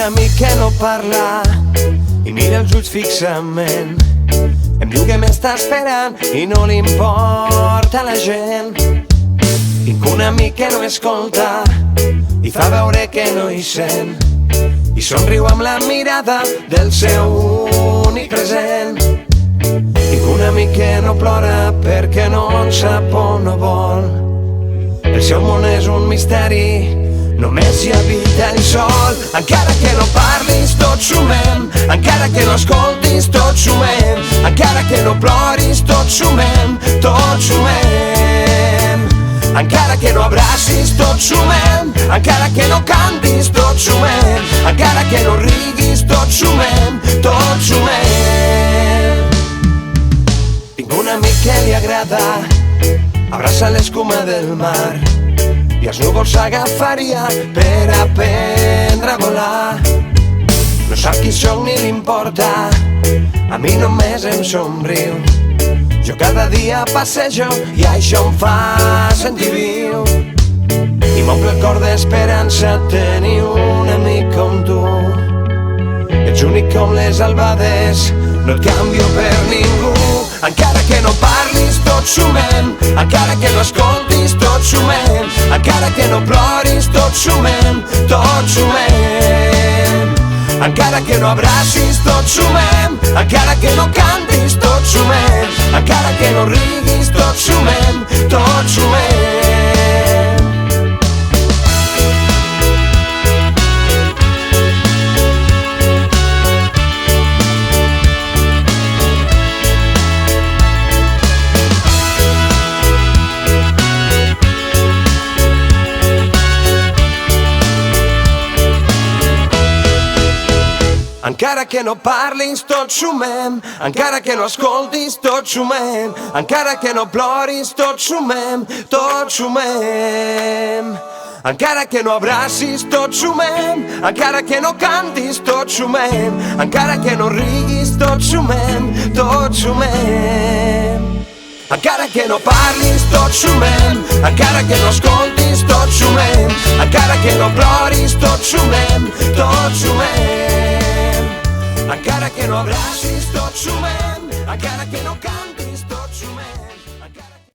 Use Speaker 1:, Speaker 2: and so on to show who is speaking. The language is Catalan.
Speaker 1: amic que no parla i mira els ulls fixament. Em diu que m'està esperant i no li importa la gent. Tinc un amic que no escolta i fa veure que no hi sent, i somriu amb la mirada del seu únic present. Tinc un amic que no plora perquè no en sap on no vol. El seu món és un misteri, només hi habita ell sol. Encara que no parlis tot sumem, encara que no escoltis tot sumem, encara que no ploris tot sumem, tot sumem. Encara que no abracis tot sumem, encara que no cantis tot sumem, encara que no riguis tot sumem, tot sumem. Tinc un amic que li agrada abraçar l'escuma del mar i els núvols s'agafaria per aprendre a volar. No sap qui soc ni li importa, a mi només em somriu. Jo cada dia passejo i això em fa sentir viu, i m'omple el cor d'esperança tenir un amic com tu. Ets únic com les albades, no et canvio per ningú. Encara que no parlis tot sumem, encara que no escoltis tot sumem, encara que no ploris tot sumem, tot sumem. Encara que no abracis tot sumem, encara que no cantis tot sumem, encara que no riguis tot sumem, tot sumem. Encara que no parlis tot sumem, encara que no escoltis tot sumem, encara que no ploris tot sumem, tot sumem. Encara que no abracis tot sumem, encara que no cantis tot sumem, encara que no riguis tot sumem, tot sumem. Encara que no parlis tot sumem, encara que no escoltis tot sumem, encara que no ploris tot sumem, tot sumem. Encara que no abracis tot sumem, encara que no cantis